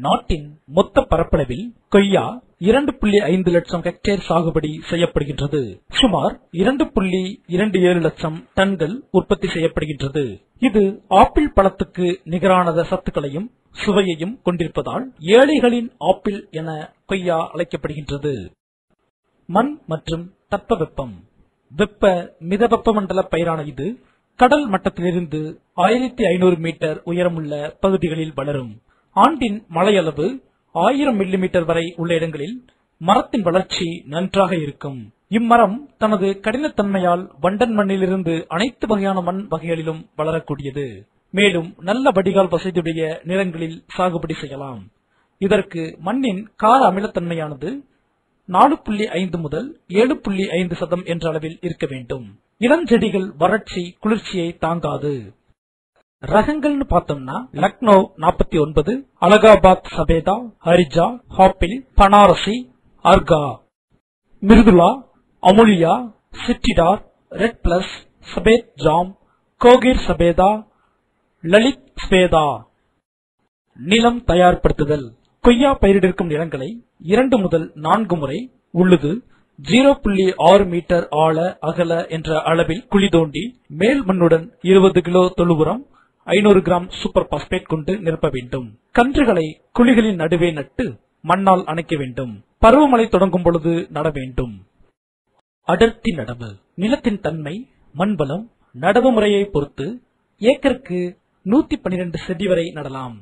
நாட்டின் மொத்த பரப்பளவில் கொய்யா 2.5 லட்சம் ஹெக்டேர் சாகுபடி செய்யப்படுகின்றது. சுமார் 2.27 லட்சம் டன்கள் உற்பத்தி செய்யப்படுகின்றது. இது ஆப்பிள் பழத்துக்கு நிகரான சத்துக்களையும் சுவையையும் கொண்டிருப்பதால் ஏழைகளின் ஆப்பிள் என கொய்யா அழைக்கப்படுகின்றது. மண் மற்றும் தட்பவெப்பம். வெப்ப மிதவெப்ப மண்டல பயிரான இது கடல் மட்டத்திலிருந்து 1500 மீட்டர் உயரமுள்ள பகுதிகளில் வளரும். ஆண்டின் மழையளவு 1000 மில்லிமீட்டர் வரை உள்ள இடங்களில் மரத்தின் வளர்ச்சி நன்றாக இருக்கும். இம்மரம் தனது கடினத்தன்மையால் வண்டன் மண்ணிலிருந்து அனைத்து வகையான மண் வகைகளிலும் வளரக்கூடியது. மேலும் நல்ல வடிகால் வசதியுடைய நிலங்களில் சாகுபடி செய்யலாம். இதற்கு மண்ணின் கார அமிலத்தன்மையானது 4.5 முதல் 7.5% என்ற அளவில் இருக்க வேண்டும். இளஞ்செடிகள் வறட்சி குளிர்ச்சியை தாங்காது. ரகங்கள்னு பார்த்தோம்னா லக்னோ 49, அலகாபாத் சபேதா, ஹரிஜா, ஹாப்பிள், பனாரசி, அர்கா, மிருதுலா, அமுலியா, சிட்டிடார், ரெட் பிளஸ், சபேத் ஜாம், கோகிர் சபேதா, லலித் ஸ்பேதா. நிலம் தயார்படுத்துதல். கொய்யா பயிரிடிருக்கும் நிலங்களை 2 முதல் 4 முறை உழுது 0.6 மீட்டர் ஆழ அகல என்ற அளவில் குழி தோண்டி மேல் மண்ணுடன் 20 கிலோ தொழு உரம் 500 கிராம் சூப்பர் பாஸ்பேட் கொண்டு நிரப்ப வேண்டும். கன்றுகளை குழிகளின் நடுவே நட்டு மண்ணால் அணைக்க வேண்டும். பருவமழை தொடங்கும் பொழுது நட வேண்டும். அடர்த்தி நடவு. நிலத்தின் தன்மை, மண்வளம், நடவு முறையை பொறுத்து ஏக்கருக்கு 112 செடி வரை நடலாம்.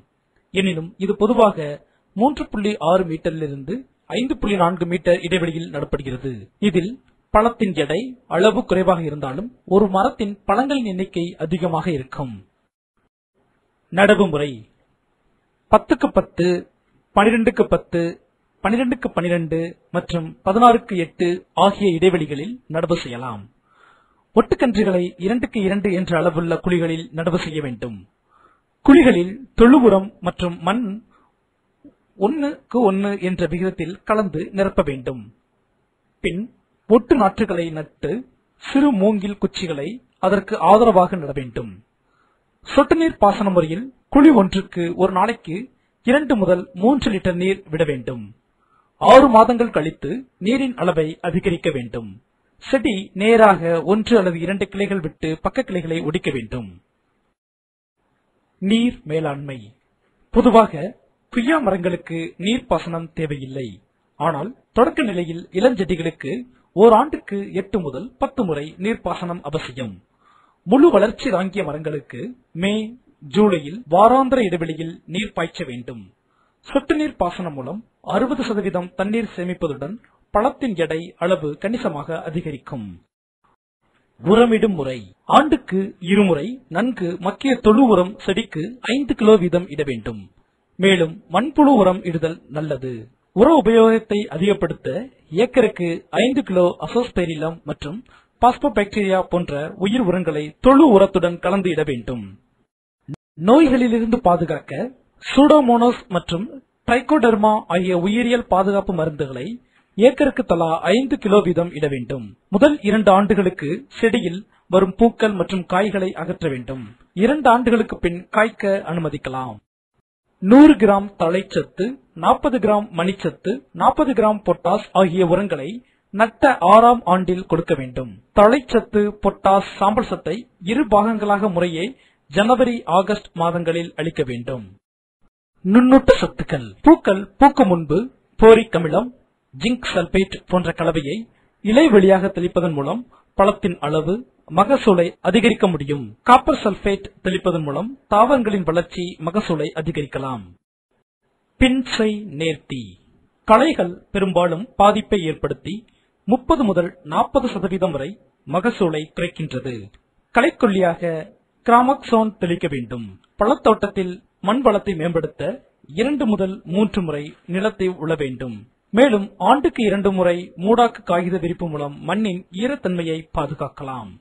எனினும் இது பொதுவாக 3.6 மீட்டரிலிருந்து 5.4 மீட்டர் இடைவெளியில் நடப்படுகிறது. இதில் பழத்தின் எடை அளவு குறைவாக இருந்தாலும் ஒரு மரத்தின் பழங்களின் எண்ணிக்கை அதிகமாக இருக்கும். நடவு முறை 10x10, 12x10, 12x12 மற்றும் 16x8 ஆகிய இடைவெளிகளில் நடவு செய்யலாம். ஒட்டுக்கன்றுகளை 2x2 என்ற அளவுள்ள குழிகளில் நடவு செய்ய வேண்டும். குழிகளில் தொழு உரம் மற்றும் மண் 1:1 என்ற விகிதத்தில் கலந்து நிரப்ப வேண்டும். பின் ஒட்டு நாற்றுகளை நட்டு சிறு மூங்கில் குச்சிகளை அதற்கு ஆதரவாக நட வேண்டும். சொட்டு நீர் பாசன முறையில் குழி ஒன்றுக்கு ஒரு நாளைக்கு 2 முதல் 3 லிட்டர் நீர் விட வேண்டும். 6 மாதங்கள் கழித்து நீரின் அளவை அதிகரிக்க வேண்டும். செடி நேராக 1 அல்லது 2 கிளைகள் விட்டு பக்க கிளைகளை ஒடிக்க வேண்டும். நீர் மேலாண்மை. பொதுவாக கொய்யா மரங்களுக்கு நீர்ப்பாசனம் தேவையில்லை. ஆனால் தொடக்க நிலையில் இளஞ்செடிகளுக்கு ஓராண்டுக்கு 8 முதல் 10 முறை நீர்ப்பாசனம் அவசியம். முழு வளர்ச்சி தாங்கிய மரங்களுக்கு மே, ஜூலையில் வாராந்திர இடைவெளியில் நீர் பாய்ச்ச வேண்டும். சொட்டு நீர் பாசனம் மூலம் 60% தண்ணீர் சேமிப்பதுடன் பழத்தின் எடை அளவு கணிசமாக அதிகரிக்கும். உரமிடும் முறை. ஆண்டுக்கு 2 முறை நன்கு மக்கிய தொழு உரம் செடிக்கு 5 கிலோ வீதம் இட வேண்டும். மேலும் மண்புழு உரம் இடுதல் நல்லது. உர உபயோகத்தை அதிகப்படுத்த ஏக்கருக்கு 5 கிலோ அசோஸ்பெரிலம் மற்றும் பாஸ்போபாக்டீரியா போன்ற உயிர் உரங்களை தொழு உரத்துடன் கலந்து இட வேண்டும். நோய்களிலிருந்து பாதுகாக்க சூடோமோனோஸ் மற்றும் ட்ரைகோடெர்மா ஆகிய உயிரியல் பாதுகாப்பு மருந்துகளை ஏக்கருக்கு தலா 5 கிலோ வீதம் இட வேண்டும். முதல் 2 ஆண்டுகளுக்கு செடியில் வரும் பூக்கள் மற்றும் காய்களை அகற்ற வேண்டும். 2 ஆண்டுகளுக்கு பின் காய்க்க அனுமதிக்கலாம். 100 கிராம் தழைச்சத்து, 40 கிராம் மணிச்சத்து, 40 கிராம் பொட்டாஸ் ஆகிய உரங்களை நட்ட 6ஆம் ஆண்டில் கொடுக்க வேண்டும். தழைச்சத்து, பொட்டாஸ், சாம்பல் சத்தை 2 பாகங்களாக முறையே ஜனவரி, ஆகஸ்ட் மாதங்களில் அளிக்க வேண்டும். நுண்ணூட்ட சத்துக்கள். பூக்கள் பூக்கும் முன்பு போரிக் அமிலம், ஜிங்க் சல்பேட் போன்ற கலவையை இலை வழியாக தெளிப்பதன் மூலம் பழத்தின் அளவு, மகசூலை அதிகரிக்க முடியும். காப்பர் சல்பேட் தெளிப்பதன் மூலம் தாவரங்களின் வளர்ச்சி, மகசூலை அதிகரிக்கலாம். பின்சை நேர்த்தி. களைகள் பெரும்பாலும் பாதிப்பை ஏற்படுத்தி 30 முதல் 40% வரை மகசூலை குறைக்கின்றது. களைக்கொல்லியாக கிராமக்சோன் தெளிக்க வேண்டும். பழத்தோட்டத்தில் மண் வளத்தை மேம்படுத்த 2 முதல் 3 முறை நிலத்தை உழ வேண்டும். மேலும் ஆண்டுக்கு 2 முறை மூடாக்கு காகித விரிப்பு மூலம் மண்ணின் ஈரத்தன்மையை பாதுகாக்கலாம்.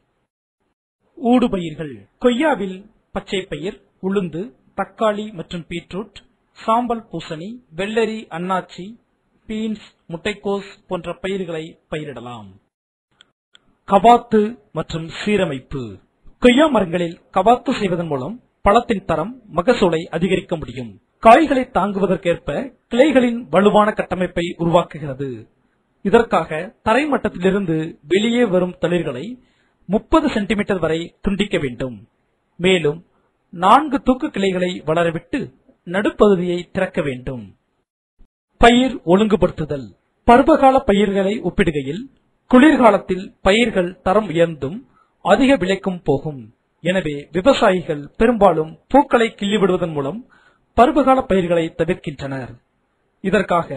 ஊடுபயிர்கள். கொய்யாவில் பச்சை பயிர், உளுந்து, தக்காளி மற்றும் பீட்ரூட், சாம்பல் பூசணி, வெள்ளரி, அன்னாச்சி, பீன்ஸ், முட்டைக்கோஸ் போன்ற பயிர்களை பயிரிடலாம். கவாத்து மற்றும் சீரமைப்பு. கொய்யா மரங்களில் கவாத்து செய்வதன் மூலம் பழத்தின் தரம் மகசூலை அதிகரிக்க முடியும். காய்களை தாங்குவதற்கேற்ப கிளைகளின் வலுவான கட்டமைப்பை உருவாக்குகிறது. இதற்காக தரைமட்டத்திலிருந்து வெளியே வரும் தளிர்களை 30 சென்டிமீட்டர் வரை துண்டிக்க வேண்டும். மேலும் 4 தூக்கு கிளைகளை வளரவிட்டு நடுப்பகுதியை திறக்க வேண்டும். பயிர் ஒழுங்குபடுத்துதல். பருவகால பயிர்களை ஒப்பிடுகையில் குளிர்காலத்தில் பயிர்கள் தரம் உயர்ந்தும் அதிக விலைக்கும் போகும். எனவே விவசாயிகள் பெரும்பாலும் பூக்களை கிள்ளிவிடுவதன் மூலம் பருவகால பயிர்களை தவிர்க்கின்றனர். இதற்காக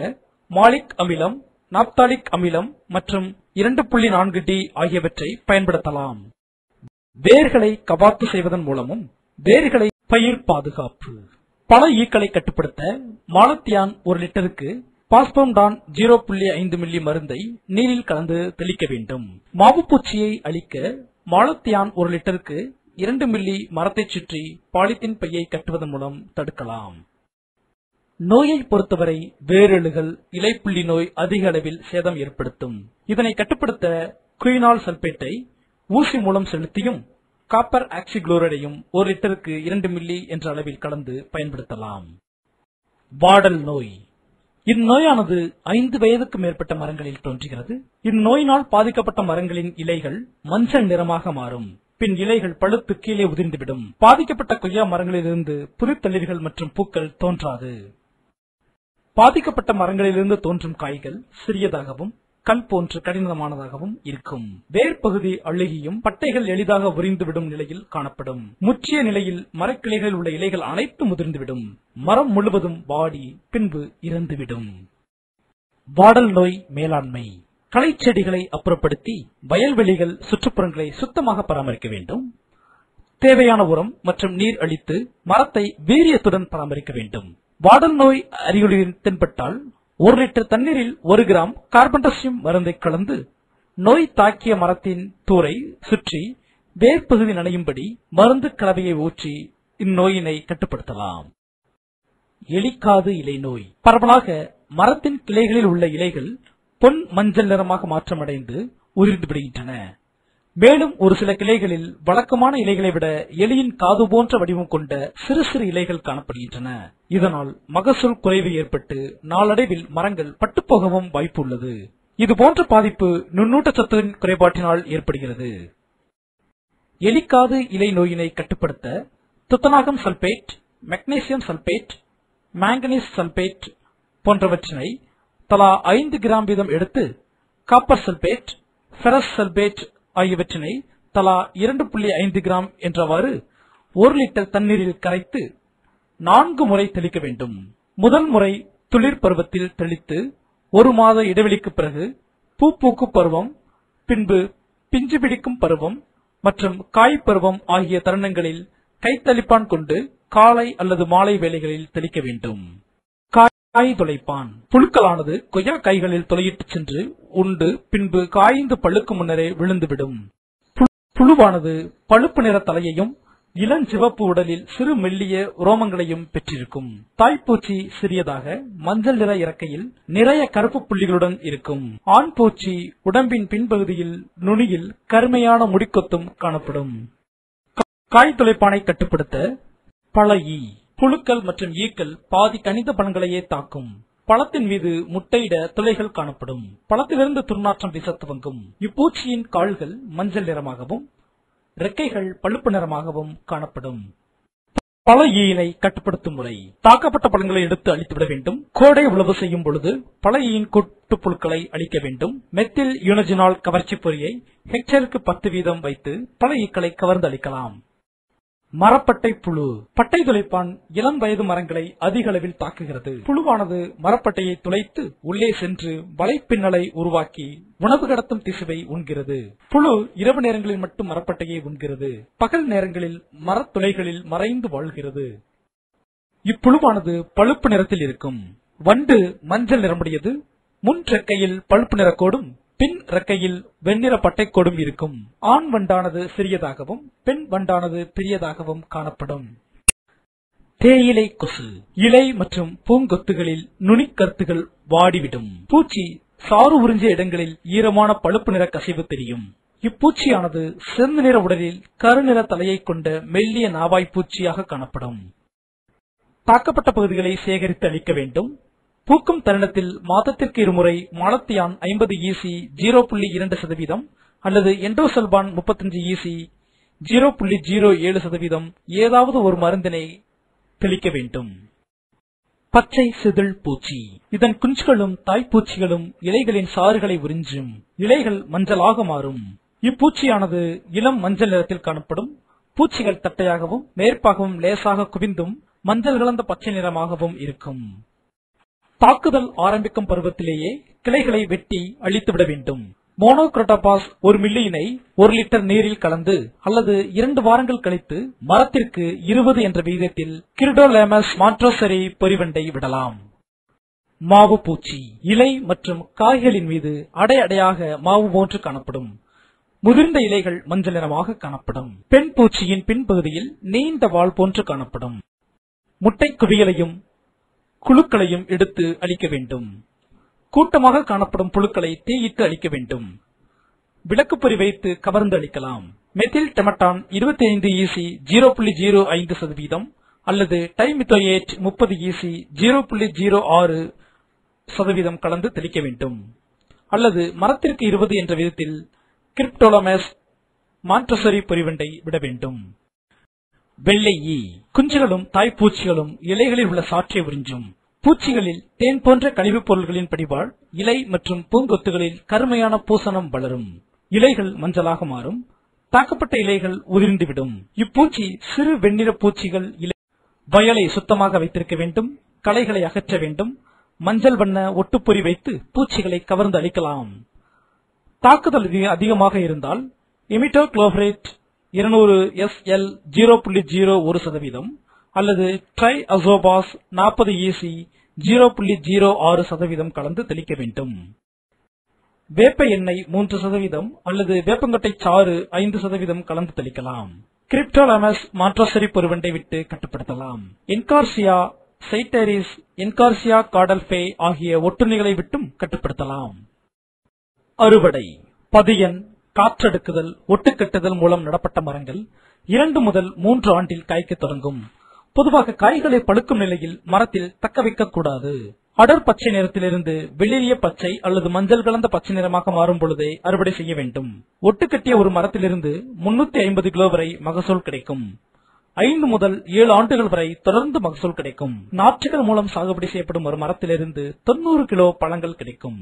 மாலிக் அமிலம், நாப்தாலிக் அமிலம் மற்றும் 2.4D ஆகியவற்றை பயன்படுத்தலாம். வேர்களை கவாத்து செய்வதன் மூலமும் வேர்களை பயிர் பாதுகாப்பு. பல ஈக்களை கட்டுப்படுத்த மாலத்தியான் 1 லிட்டருக்கு பாஸ்பம்டான் 0.5 மில்லி மருந்தை நீரில் கலந்து தெளிக்க வேண்டும். மாவுப்பூச்சியை அழிக்க மாலத்தியான் 1 லிட்டருக்கு 2 மில்லி மரத்தை சுற்றி பாலித்தீன் பையை கட்டுவதன் மூலம் தடுக்கலாம். நோயை பொறுத்தவரை வேரழுகல், இலைப்புள்ளி நோய் அதிக அளவில் சேதம் ஏற்படுத்தும். இதனை கட்டுப்படுத்த குயினால் சல்பேட்டை ஊசி மூலம் செலுத்தியும் காப்பர் ஆக்சிகுளோரைடையும் 1 லிட்டருக்கு 2 மில்லி என்ற அளவில் கலந்து பயன்படுத்தலாம். வாடல் நோய். இந்நோயானது 5 வயதுக்கு மேற்பட்ட மரங்களில் தோன்றுகிறது. இந்நோயினால் பாதிக்கப்பட்ட மரங்களின் இலைகள் மஞ்சள் நிறமாக மாறும். பின் இலைகள் பழுத்து கீழே உதிர்ந்துவிடும். பாதிக்கப்பட்ட கொய்யா மரங்களிலிருந்து புதுத்தளிர்கள் மற்றும் பூக்கள் தோன்றாது. பாதிக்கப்பட்ட மரங்களிலிருந்து தோன்றும் காய்கள் சிறியதாகவும் கல் போன்று கடினமானதாகவும் இருக்கும். வேர் பகுதி அழுகியும் பட்டைகள் எளிதாக உரிந்துவிடும் நிலையில் காணப்படும். முற்றிய நிலையில் மரக்கிளைகளில் உள்ள இலைகள் அனைத்தும் முதிர்ந்துவிடும். மரம் முழுவதும் வாடி பின்பு இறந்துவிடும். வாடல் நோய் மேலாண்மை. களை செடிகளை அப்புறப்படுத்தி வயல்வெளிகள் சுற்றுப்புறங்களை சுத்தமாக பராமரிக்க வேண்டும். தேவையான உரம் மற்றும் நீர் அளித்து மரத்தை வீரியத்துடன் பராமரிக்க வேண்டும். வாடல் நோய் அறிகுறிகள் தென்பட்டால் 1 லிட்டர் தண்ணீரில் 1 கிராம் கார்பன்டசியம் மருந்தை கலந்து நோய் தாக்கிய மரத்தின் தூரை சுற்றி வேர்பகுதி நனையும்படி மருந்து கலவையை ஊற்றி இந்நோயினை கட்டுப்படுத்தலாம். எலிக்காது இலை நோய். பரவலாக மரத்தின் கிளைகளில் உள்ள இலைகள் பொன் மஞ்சள் நிறமாக மாற்றமடைந்து உதிர்ந்து விடுகின்றன. மேலும் ஒரு சில கிளைகளில் வழக்கமான இலைகளை விட எலியின் காது போன்ற வடிவம் கொண்ட சிறு சிறு இலைகள் காணப்படுகின்றன. இதனால் மகசூல் குறைவு ஏற்பட்டு நாளடைவில் மரங்கள் பட்டுப்போகவும் வாய்ப்பு உள்ளது. இது போன்ற பாதிப்பு நுண்ணூட்டச்சத்தின் குறைபாட்டினால் ஏற்படுகிறது. எலிக்காது இலை நோயினை கட்டுப்படுத்த துத்தநாகம் sulphate, magnesium sulphate, manganese sulphate போன்றவற்றினை தலா 5 கிராம் வீதம் எடுத்து காப்பர் சல்பேட், ஃபெரஸ் சல்பேட் ஆகியவற்றினை தலா 2.5 கிராம் என்றவாறு 1 லிட்டர் தண்ணீரில் கரைத்து 4 முறை தெளிக்க வேண்டும். முதல் முறை துளிர் பருவத்தில் தெளித்து 1 மாத இடைவெளிக்கு பிறகு பூக்கும் பருவம், பின்பு பிஞ்சு பிடிக்கும் பருவம் மற்றும் காய் பருவம் ஆகிய தருணங்களில் கைத்தளிப்பான் கொண்டு காலை அல்லது மாலை வேளைகளில் தெளிக்க வேண்டும். காய் துளைப்பான். புழுக்களானது கொய்யா காய்களில் துளையிட்டு சென்று உண்டு பின்பு காய்ந்து பழுக்கும் முன்னரே விழுந்துவிடும். புழுவானது பழுப்பு நிற தலையையும் இளஞ்சிவப்பு உடலில் சிறு மெல்லிய உரோமங்களையும் பெற்றிருக்கும். தாய்ப்பூச்சி சிறியதாக மஞ்சள் நிற இறக்கையில் நிறைய கருப்பு புள்ளிகளுடன் இருக்கும். ஆண் பூச்சி உடம்பின் பின்பகுதியில் நுனியில் கருமையான முடிக்கொத்தும் காணப்படும். காய் துளைப்பானை கட்டுப்படுத்த பழ-ஈ. புழுக்கள் மற்றும் ஈக்கள் பாதி கனிந்த பழங்களையே தாக்கும். பழத்தின் மீது முட்டையிட துளைகள் காணப்படும். பழத்திலிருந்து துர்நாற்றம் வீச துவங்கும். இப்பூச்சியின் கால்கள் மஞ்சள் நிறமாகவும் ரெக்கைகள் பழுப்பு நிறமாகவும் காணப்படும். பழ-ஈயினை கட்டுப்படுத்தும் முறை. தாக்கப்பட்ட பழங்களை எடுத்து அழித்துவிட வேண்டும். கோடை உழவு செய்யும் பொழுது பழ-ஈயின் கூட்டுப்புழுக்களை அழிக்க வேண்டும். மெத்தில் யூனஜினால் கவர்ச்சி பொறியை ஹெக்டேருக்கு 10 வீதம் வைத்து பழ-ஈக்களை கவர்ந்து அழிக்கலாம். மரப்பட்டை புழு. பட்டை துளைப்பான் இளம் வயது மரங்களை அதிக அளவில் தாக்குகிறது. புழுவானது மரப்பட்டையை துளைத்து உள்ளே சென்று வலைப்பின்னலை உருவாக்கி உணவு கடத்தும் திசுவை உண்கிறது. புழு இரவு நேரங்களில் மட்டும் மரப்பட்டையை உண்கிறது. பகல் நேரங்களில் மரத்துளைகளில் மறைந்து வாழ்கிறது. இப்புழுவானது பழுப்பு நிறத்தில் இருக்கும். வண்டு மஞ்சள் நிறமுடையது. முன் ரெக்கையில் பழுப்பு நிறக்கோடும் பின் ரெக்கையில் வெண்ணிற பட்டைக்கோடும் இருக்கும். ஆண் வண்டானது சிறியதாகவும் பெண் வண்டானது பெரியதாகவும் காணப்படும். தேயிலை கொசு. இலை மற்றும் பூங்கொத்துகளில் நுனிக்கருத்துகள் வாடிவிடும். பூச்சி சாறு உறிஞ்சிய இடங்களில் ஈரமான பழுப்பு நிற கசிவு தெரியும். இப்பூச்சியானது செந்து நிற உடலில் கருநிற தலையை கொண்ட மெல்லிய நாவாய் பூச்சியாக காணப்படும். தாக்கப்பட்ட பகுதிகளை சேகரித்து அளிக்க வேண்டும். பூக்கும் தருணத்தில் மாதத்திற்கு இருமுறை மாலத்தியான் 50 EC 0.2% அல்லது எண்டோசல்பான் 35 EC 0.07% ஏதாவது ஒரு மருந்தினை தெளிக்க வேண்டும். பச்சை செதில் பூச்சி. இதன் குஞ்சுகளும் தாய்ப்பூச்சிகளும் இலைகளின் சாறுகளை உறிஞ்சும். இலைகள் மஞ்சளாக மாறும். இப்பூச்சியானது இளம் மஞ்சள் நிறத்தில் காணப்படும். பூச்சிகள் தட்டையாகவும் நேர்ப்பாகவும் லேசாக குவிந்தும் மஞ்சள் கலந்த பச்சை நிறமாகவும் இருக்கும். தாக்குதல் ஆரம்பிக்கும் பருவத்திலேயே கிளைகளை வெட்டி அழித்துவிட வேண்டும். மோனோக்ரோட்டோபாஸ் 1 மில்லியினை 1 லிட்டர் நீரில் கலந்து அல்லது 2 வாரங்கள் கழித்து மரத்திற்கு 20 என்ற விகிதத்தில் கிரிடோலேமஸ் மான்ட்ரோசரி பொறிவண்டை விடலாம். மாவு பூச்சி. இலை மற்றும் காய்களின் மீது அடை அடையாக மாவு போன்று காணப்படும். முதிர்ந்த இலைகள் மஞ்சள் நிறமாக காணப்படும். பெண் பூச்சியின் பின்பகுதியில் நீண்ட வால் போன்று காணப்படும். முட்டை குவியலையும் குழுக்களையும் எடுத்து அழிக்க வேண்டும். கூட்டமாக காணப்படும் புழுக்களை தீயிட்டு அழிக்க வேண்டும். விளக்குப்பொறி வைத்து கவர்ந்து அழிக்கலாம். மெத்தில் டெமட்டான் 25 EC 0.05% அல்லது டைமித்தோயேட் 30 EC 0.06% கலந்து தெளிக்க வேண்டும். அல்லது மரத்திற்கு 20 என்ற விதத்தில் கிரிப்டோலமஸ் மான்ட்ரோசரி பொறிவண்டை விட வேண்டும். வெள்ளை ஈ. குஞ்சுகளும் தாய்ப்பூச்சிகளும் இலைகளில் உள்ள சாற்றை உறிஞ்சும். பூச்சிகளில் தேன் போன்ற கழிவுப் பொருள்களின் படிவால் இலை மற்றும் பூங்கொத்துகளில் கருமையான பூசணம் வளரும். இலைகள் மஞ்சளாக மாறும். தாக்கப்பட்ட இலைகள் உதிர்ந்துவிடும். இப்பூச்சி சிறு வெண்ணிற பூச்சிகள். வயலை சுத்தமாக வைத்திருக்க வேண்டும். களைகளை அகற்ற வேண்டும். மஞ்சள் வண்ண ஒட்டுப்பொறி வைத்து பூச்சிகளை கவர்ந்து அழிக்கலாம். தாக்குதல் அதிகமாக இருந்தால் இமிடோக்ளோபிரேட் 200 SL 0.01% அல்லது ட்ரைஅசோபாஸ் 40 EC 0.06% கலந்து தெளிக்க வேண்டும். வேப்ப எண்ணெய் 3% அல்லது வேப்பங்கொட்டை சாறு 5% கலந்து தெளிக்கலாம். கிரிப்டோலமஸ் மான்ட்ரோசரி பொறிவண்டை விட்டு கட்டுப்படுத்தலாம். என்கார்சியா சைட்டரிஸ், என்கார்சியா காடல்பே ஆகிய ஒட்டுண்ணிகளை விட்டும் கட்டுப்படுத்தலாம். அறுவடை. பதியன், காற்றடுக்குதல், ஒட்டுக்கட்டுதல் மூலம் நடப்பட்ட மரங்கள் 2 முதல் 3 ஆண்டில் காய்க்க தொடங்கும். பொதுவாக காய்களை பழுக்கும் நிலையில் மரத்தில் தக்க வைக்க கூடாது. அடர் பச்சை நிறத்திலிருந்து வெளிரிய பச்சை அல்லது மஞ்சள் கலந்த பச்சை நிறமாக மாறும் பொழுதே அறுவடை செய்ய வேண்டும். ஒட்டுக்கட்டிய ஒரு மரத்திலிருந்து 350 கிலோ வரை மகசூல் கிடைக்கும். 5 முதல் 7 ஆண்டுகள் வரை தொடர்ந்து மகசூல் கிடைக்கும். நாற்றுகள் மூலம் சாகுபடி செய்யப்படும் ஒரு மரத்திலிருந்து 90 கிலோ பழங்கள் கிடைக்கும்.